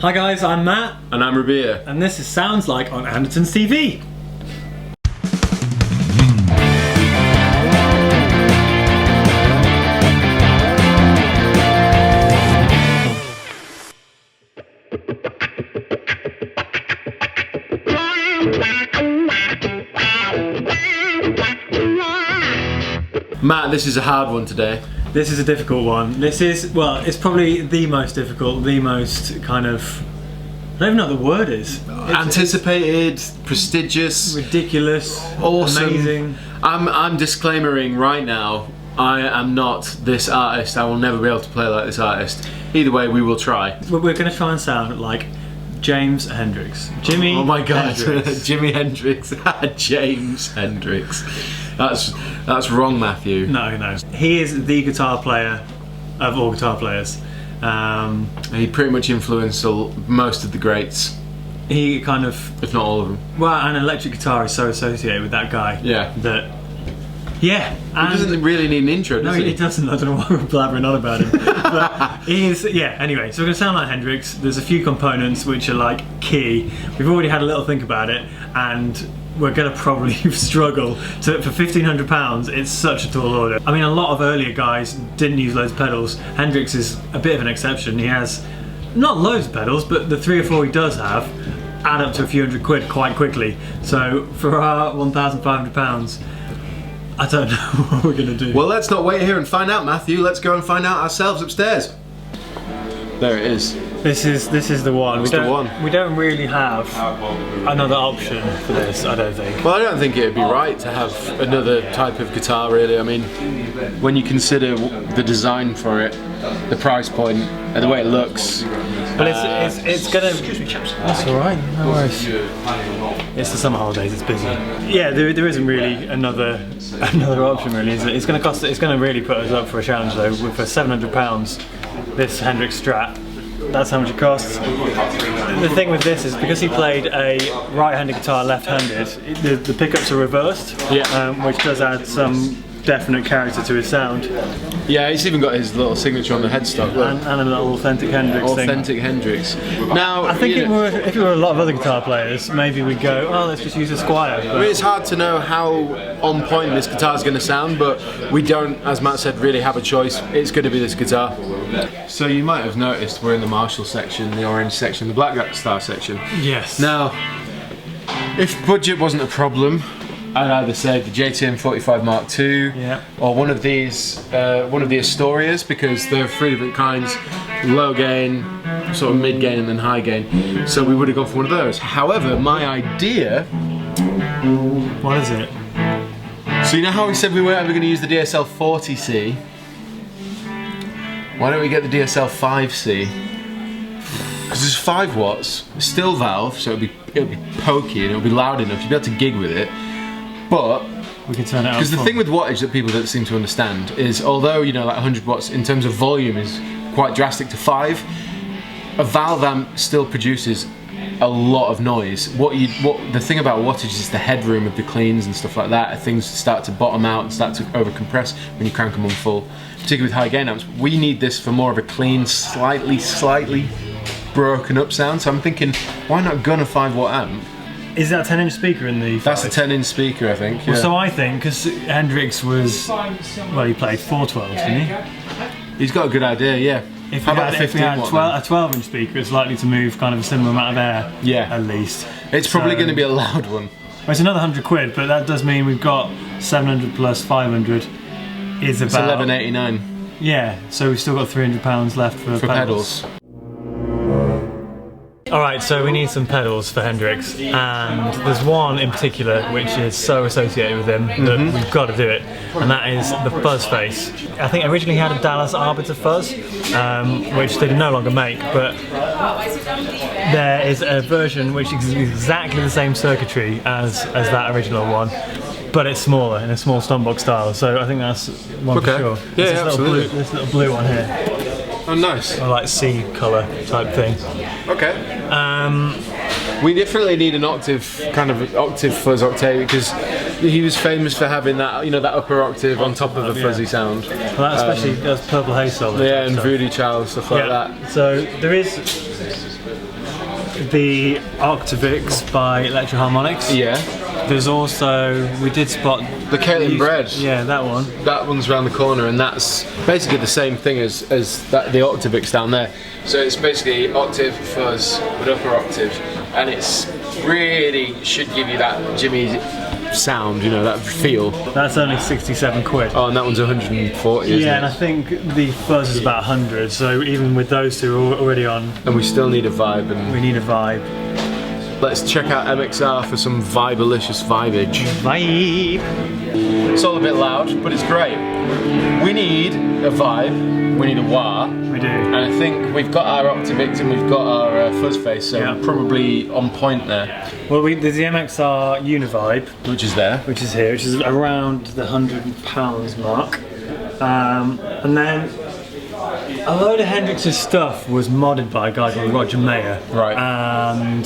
Hi guys, I'm Matt. And I'm Rabea. And this is Sounds Like on Andertons TV. Matt, this is a hard one today. This is a difficult one. This is, well, it's probably the most difficult, the most kind of, I don't even know what the word is. Anticipated, prestigious, ridiculous, awesome. Amazing. I'm disclaimering right now, I am not this artist. I will never be able to play like this artist. Either way, we will try. We're going to try and sound like James Hendrix. Jimi Oh my god, Hendrix. Jimi Hendrix. James Hendrix. That's wrong, Matthew. No. He is the guitar player of all guitar players. He pretty much influenced most of the greats. He kind of, if not all of them. Well, an electric guitar is so associated with that guy. Yeah. That. Yeah. He doesn't really need an intro, does he? No, he doesn't. I don't know why we're blabbering on about him. But he's, yeah, anyway, so we're going to sound like Hendrix. There's a few components which are like key. We've already had a little think about it, and we're going to probably struggle. So for £1,500, it's such a tall order. I mean, a lot of earlier guys didn't use loads of pedals. Hendrix is a bit of an exception. He has not loads of pedals, but the 3 or 4 he does have add up to a few £100 quite quickly. So for our £1,500, I don't know what we're going to do. Well, let's not wait here and find out, Matthew. Let's go and find out ourselves upstairs. There it is. This is the one. We don't really have another option for this, I don't think. Well, I don't think it would be right to have another type of guitar, really. I mean, when you consider the design for it, the price point, and the way it looks. But it's gonna. That's all right. No worries. It's the summer holidays. It's busy. Yeah, there isn't really another option, really. Is it? It's gonna cost. It's gonna really put us up for a challenge, though. For £700, this Hendrix Strat. That's how much it costs. The thing with this is because he played a right-handed guitar left-handed, the pickups are reversed, which does add some definite character to his sound. Yeah, he's even got his little signature on the headstock. And a little authentic Hendrix thing. Authentic Hendrix. Now, I think if it were a lot of other guitar players, maybe we'd go, oh, let's just use a Squire. I mean, it's hard to know how on point this guitar is going to sound, but we don't, as Matt said, really have a choice. It's going to be this guitar. So you might have noticed we're in the Marshall section, the orange section, the Black Star section. Yes. Now, if budget wasn't a problem, I'd either say the JTM 45 Mark II, or one of the Astorias, because there are 3 different kinds: low gain, sort of mid gain, and then high gain. So we would have gone for one of those. However, my idea. What is it? So you know how we said we weren't ever going to use the DSL 40C? Why don't we get the DSL 5C? Because it's 5 watts, still valve, so it'll be pokey and it'll be loud enough. You'll be able to gig with it. But we can turn it up. Because the thing with wattage that people don't seem to understand is, although like 100 watts in terms of volume is quite drastic to 5, a valve amp still produces a lot of noise. The thing about wattage is the headroom of the cleans and stuff like that. Things start to bottom out and start to overcompress when you crank them on full. Particularly with high gain amps, we need this for more of a clean, slightly broken up sound. So I'm thinking, why not gun a 5 watt amp? Is that a 10-inch speaker in the 5? That's a 10-inch speaker, I think. Yeah. Well, so I think, because Hendrix was, well, he played 412s, didn't he? He's got a good idea, yeah. If we had a 12-inch speaker, it's likely to move kind of a similar amount of air, at least. It's probably going to be a loud one. Well, it's another £100, but that does mean we've got 700 plus 500 is about... It's $11.89. Yeah, so we've still got £300 left for pedals. Alright, so we need some pedals for Hendrix, and there's one in particular which is so associated with him that we've got to do it, and that is the fuzz face. I think originally he had a Dallas Arbiter fuzz, which they no longer make, but there is a version which is exactly the same circuitry as that original one, but it's smaller, in a small stompbox style, so I think that's one for sure. Yeah, absolutely. This little blue one here. Oh, nice. Or like sea colour type thing. Okay. We definitely need an octave fuzz octave, because he was famous for having that, that upper octave on top of a fuzzy sound. Well, that especially does Purple Haze Solid. Yeah, and Voodoo Child, stuff like that. So there is the Octavix by Electro Harmonics. Yeah. There's also, we did spot The Caitlin Bread. Yeah, that one. That one's around the corner, and that's basically the same thing as that, the Octavix down there. So it's basically octave, fuzz, with upper octave, and it's really should give you that Jimmy sound, you know, that feel. That's only 67 quid. Oh, and that one's 140, isn't Yeah, it? and I think the fuzz is about 100, so even with those two already on, And we still need a vibe, and we need a vibe. let's check out MXR for some vibalicious vibage. Vibe! It's all a bit loud, but it's great. We need a vibe, we need a wah, We do. and I think we've got our Octavix and we've got our fuzz face, so Yeah. we're probably on point there. Well, there's the MXR Univibe, Which is there. which is here, which is around the £100 mark. And then a load of Hendrix's stuff was modded by a guy called Roger Mayer. Right. And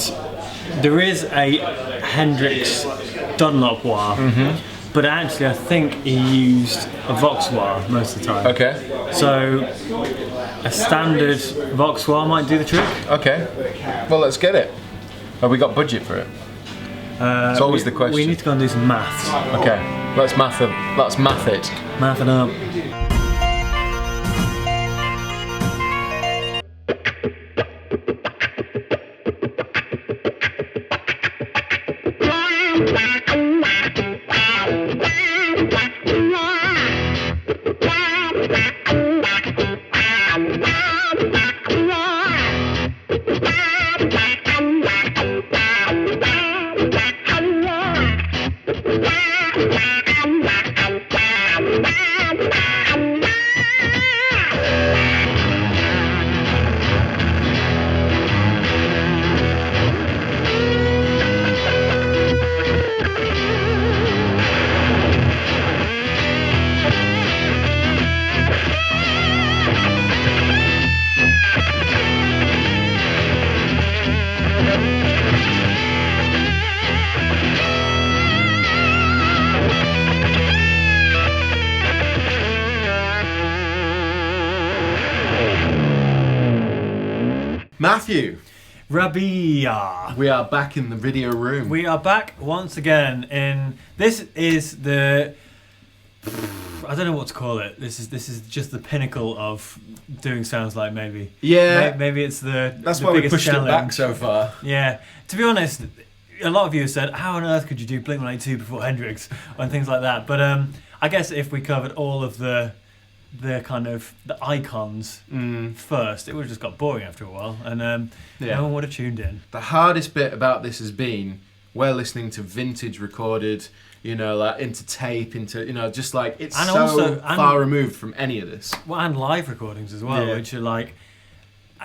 there is a Hendrix Dunlop wah, but actually I think he used a Vox wah most of the time. Okay. So a standard Vox wah might do the trick. Okay. Well, let's get it. Have we got budget for it? It's always the question. We need to go and do some maths. Okay. Let's math it. Let's math it. Math it up. Matthew, Rabea. we are back in the video room. We are back once again in. This is the. I don't know what to call it. This is just the pinnacle of doing sounds like maybe. Yeah. Maybe it's the. That's the why we biggest pushed challenge. it back so far. Yeah. To be honest, a lot of you have said, "How on earth could you do Blink-182 before Hendrix?" and things like that. But I guess if we covered all of the kind of the icons first, it would have just got boring after a while, and Yeah. no one would have tuned in. The hardest bit about this has been we're listening to vintage recorded, you know, like into tape, into, you know, just like it's And so also- far removed from any of this. Well, and live recordings as well, Yeah. which are like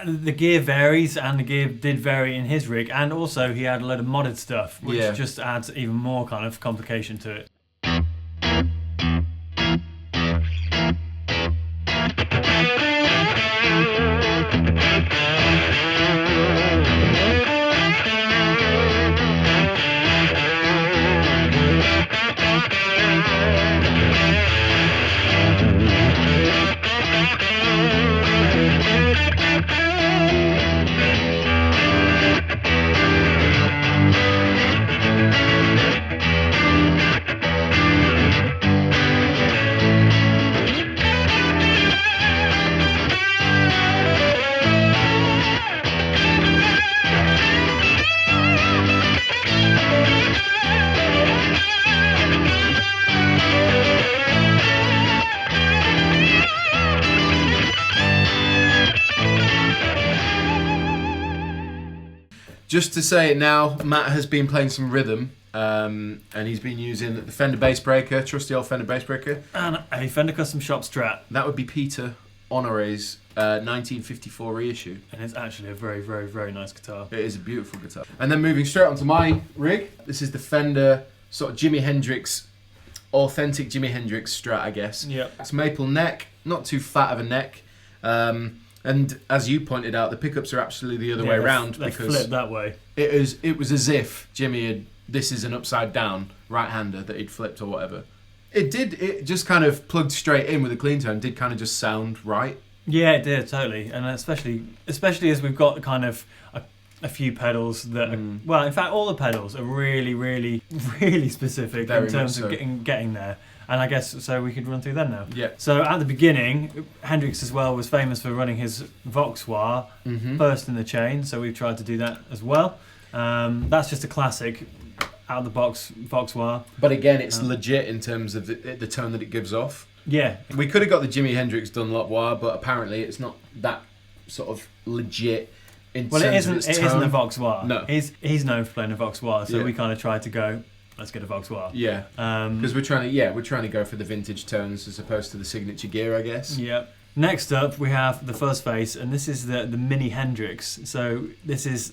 the gear varies, and the gear did vary in his rig, and also he had a load of modded stuff, which Yeah. just adds even more kind of complication to it. Just to say it now, Matt has been playing some rhythm, and he's been using the Fender bass breaker, trusty old Fender bass breaker. And a Fender Custom Shop Strat, That would be Peter Honoré's 1954 reissue. and it's actually a very, very, very nice guitar. It is a beautiful guitar. And then moving straight onto my rig, this is the Fender sort of Jimi Hendrix, authentic Jimi Hendrix Strat, I guess. Yep. It's maple neck, not too fat of a neck. And as you pointed out, the pickups are absolutely the other way around, They because flip that way. it was as if Jimmy had, this is an upside down right-hander that he'd flipped or whatever. It just kind of plugged straight in with a clean tone, did kind of just sound right. Yeah, it did, totally. And especially as we've got kind of a few pedals that, well, in fact, all the pedals are really, really, really specific in terms of getting there. And I guess, so we could run through them now. Yeah. So at the beginning, Hendrix as well was famous for running his Vox wah first in the chain, so we've tried to do that as well. That's just a classic out of the box Vox wah. But again, it's legit in terms of the tone that it gives off. Yeah. We could have got the Jimi Hendrix Dunlop wah, but apparently it's not that sort of legit. Well, it isn't a Vox wah. No. He's known for playing a Vox wah, so we kind of tried to go, let's get a Vox wah. Yeah. Because we're trying to go for the vintage tones as opposed to the signature gear, I guess. Yeah. Next up, we have the fuzz face, and this is the mini Hendrix. So this is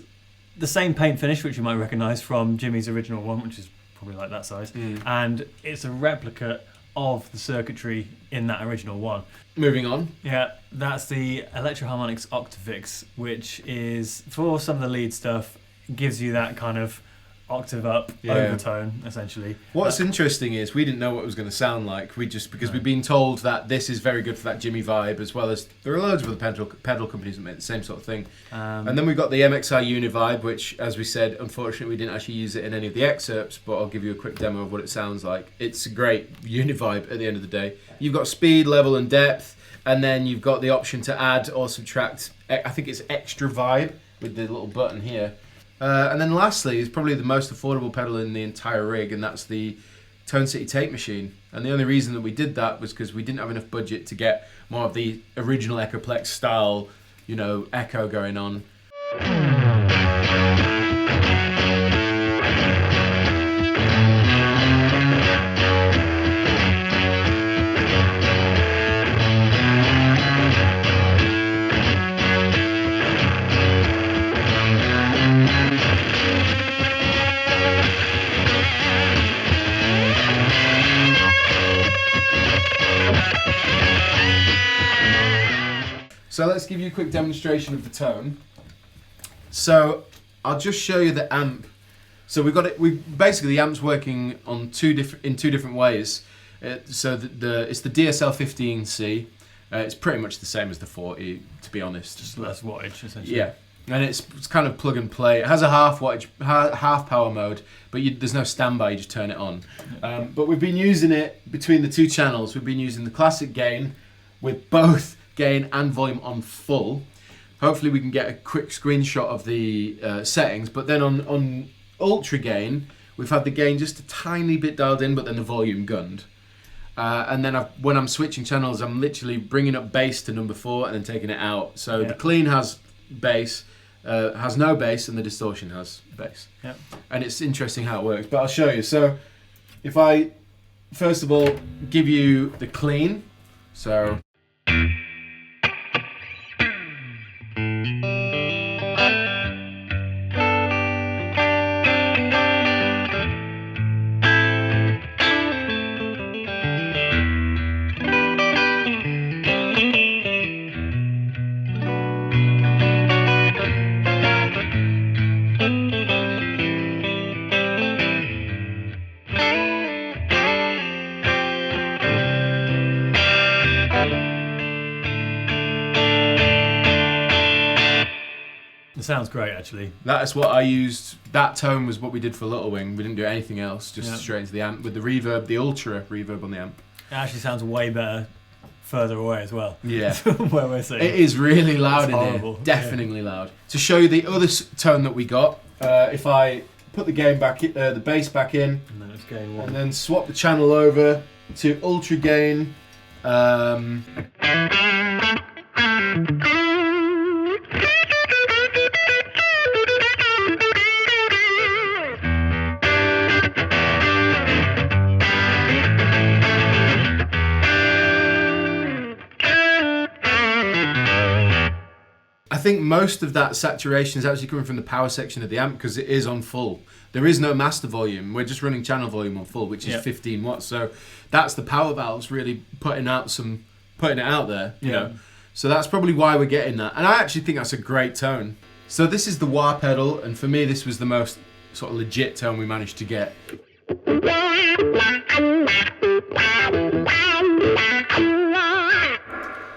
the same paint finish, which you might recognise from Jimmy's original one, which is probably like that size, and it's a replica of the circuitry in that original one. Moving on. Yeah, that's the Electro-Harmonix Octavix, which is, for some of the lead stuff, gives you that kind of octave up overtone, essentially. What's interesting is we didn't know what it was going to sound like. Because we've been told that this is very good for that Jimmy vibe, as well as there are loads of other pedal companies that make the same sort of thing. And then we've got the MXI Univibe, which, as we said, unfortunately we didn't actually use it in any of the excerpts, but I'll give you a quick demo of what it sounds like. It's a great Univibe at the end of the day. You've got speed, level and depth, and then you've got the option to add or subtract, I think it's extra vibe with the little button here. And then lastly is probably the most affordable pedal in the entire rig, and that's the Tone City Tape Machine. And the only reason that we did that was because we didn't have enough budget to get more of the original Echoplex style, echo going on. So let's give you a quick demonstration of the tone. So I'll just show you the amp. So we've got it. Basically the amp's working on in two different ways. So it's the DSL 15C. It's pretty much the same as the 40, to be honest. Just less wattage, essentially. Yeah, and it's kind of plug and play. It has a half power mode, but there's no standby. You just turn it on. But we've been using it between the two channels. We've been using the classic gain with both gain and volume on full. Hopefully we can get a quick screenshot of the settings, but then on ultra gain we've had the gain just a tiny bit dialed in, but then the volume gunned, and then when I'm switching channels I'm literally bringing up bass to number 4 and then taking it out. So the clean has bass, has no bass, and the distortion has bass. And it's interesting how it works, but I'll show you. So if I first of all give you the clean, so sounds great, actually. that's what I used. That tone was what we did for Little Wing. We didn't do anything else, just straight into the amp with the reverb, the ultra reverb on the amp. It actually sounds way better further away as well. Yeah. Where we're sitting. It is really loud in horrible. here. Definitely loud. To show you the other tone that we got, if I put the gain back, the bass back in, and then it's gain 1. and then swap the channel over to ultra gain. I think most of that saturation is actually coming from the power section of the amp because it is on full. There is no master volume. We're just running channel volume on full, which is 15 watts. So that's the power valves really putting it out there, you know. So that's probably why we're getting that. And I actually think that's a great tone. So this is the wah pedal, and for me this was the most sort of legit tone we managed to get.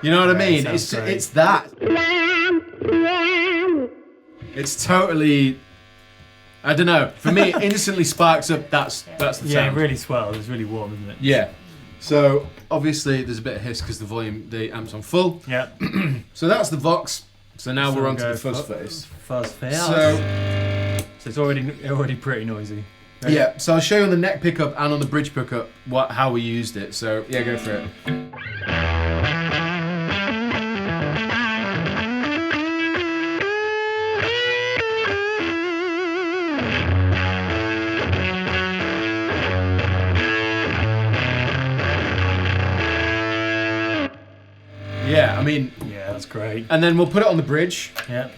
You know what I mean? It's that. It's totally, I don't know. For me, it instantly sparks up. That's the sound. Yeah, it really swells. It's really warm, isn't it? Yeah. So obviously there's a bit of hiss because the amp's on full. Yeah. So that's the Vox. So now we're on to go the fuzz face. Fuzz face. So it's already pretty noisy. Right? yeah. So I'll show you on the neck pickup and on the bridge pickup how we used it. So yeah, go for it. Yeah, I mean... Yeah, that's great. And then we'll put it on the bridge. Yeah.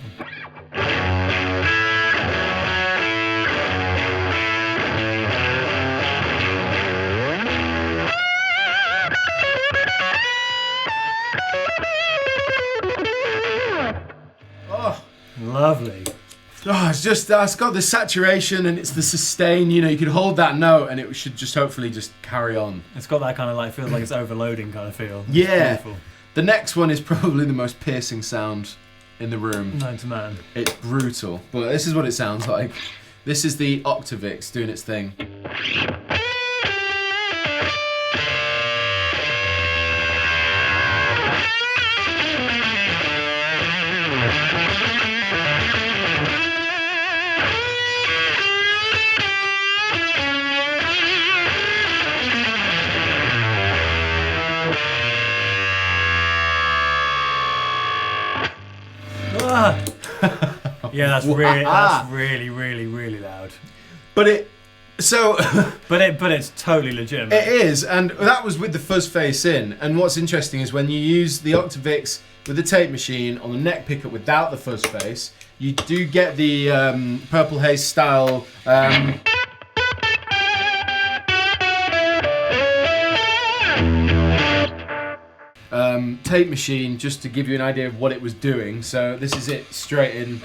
Oh, lovely. Oh, it's got the saturation and it's the sustain. You know, you could hold that note and it should just hopefully just carry on. It's got that kind of like, feels like it's overloading kind of feel. It's yeah. beautiful. The next one is probably the most piercing sound in the room. Known to man. It's brutal, but this is what it sounds like. This is the Octavix doing its thing. Yeah, that's really loud. But it's totally legitimate. It is, and that was with the fuzz face in. And what's interesting is when you use the Octavix with the tape machine on the neck pickup without the fuzz face, you do get the Purple Haze style. Tape machine, just to give you an idea of what it was doing. So this is it straight in.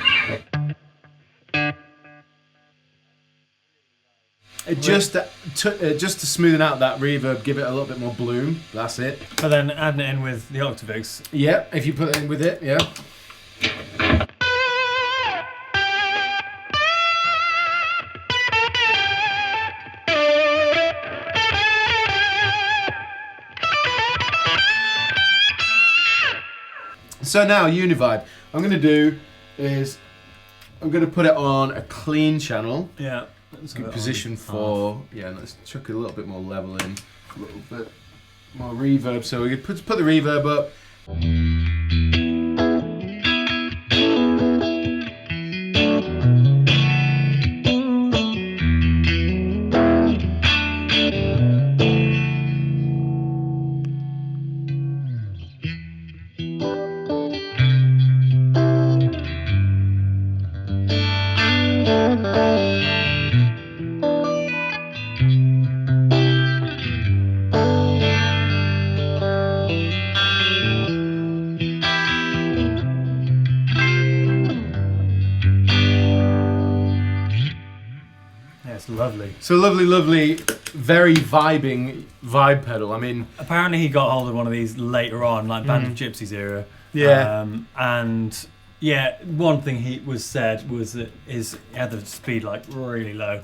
Just to smoothen out that reverb, give it a little bit more bloom. That's it. But then adding it in with the Octavix. Yeah, if you put it in with it, yeah. So now, Univibe, I'm going to do is, I'm going to put it on a clean channel. Yeah. Good position for, yeah, let's chuck a little bit more level in, a little bit more reverb. So we could put the reverb up. It's lovely. So lovely, very vibing vibe pedal. I mean, apparently he got hold of one of these later on, like Band of Gypsies era. Yeah. And yeah, one thing he said was that he had the speed like really low.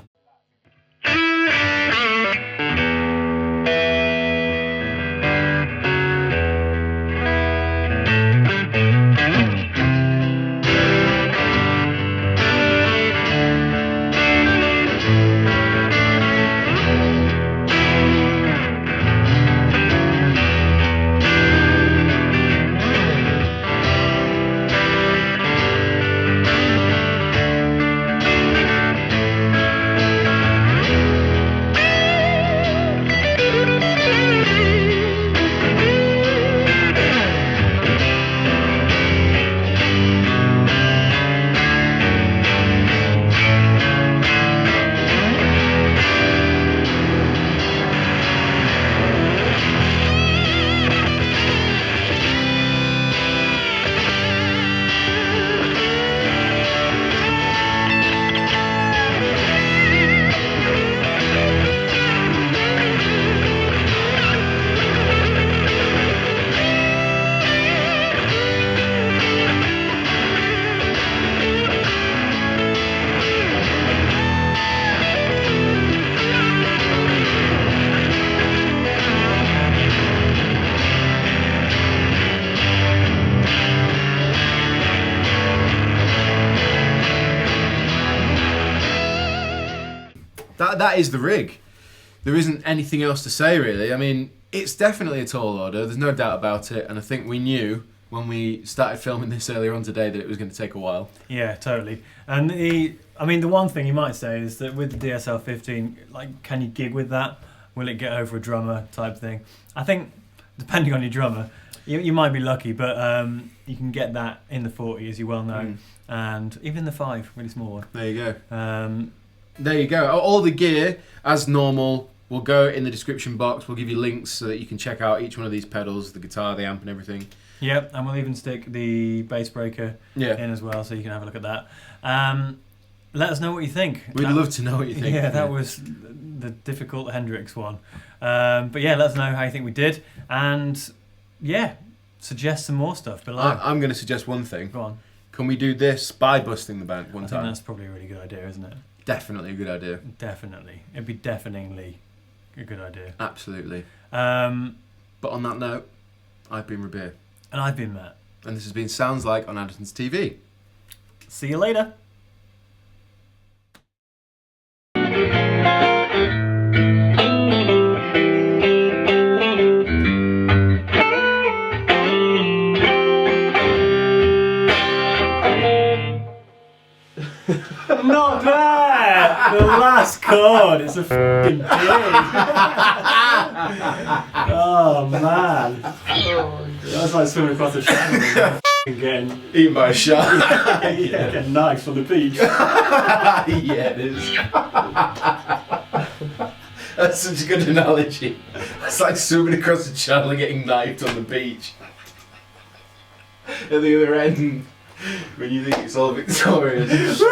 that is the rig. There isn't anything else to say really. I mean, it's definitely a tall order. There's no doubt about it, and I think we knew when we started filming this earlier on today that it was going to take a while. Yeah, totally. And the one thing you might say is that with the DSL-15, like, can you gig with that? Will it get over a drummer type thing? I think, depending on your drummer, you might be lucky, but you can get that in the 40, as you well know, and even the 5, really small one. There you go. There you go. All the gear, as normal, will go in the description box. We'll give you links so that you can check out each one of these pedals, the guitar, the amp and everything. Yep, and we'll even stick the bass breaker in as well, so you can have a look at that. Let us know what you think. We'd love to know what you think. Yeah, that was the difficult Hendrix one. But yeah, let us know how you think we did. And yeah, suggest some more stuff below. I'm going to suggest one thing. Go on. Can we do this by busting the bank one I time? think that's probably a really good idea, isn't it? Definitely a good idea. Definitely. It'd be deafeningly a good idea. Absolutely. But on that note, I've been Rabea. And I've been Matt. And this has been Sounds Like on Andertons TV. See you later. Not bad! The last chord is a f***ing D. Oh man. That's like swimming across the channel and getting Eaten by a shark. getting knifed on the beach. Yeah, it is. That's such a good analogy. It's like swimming across the channel and getting knifed on the beach. At the other end, when you think it's all victorious.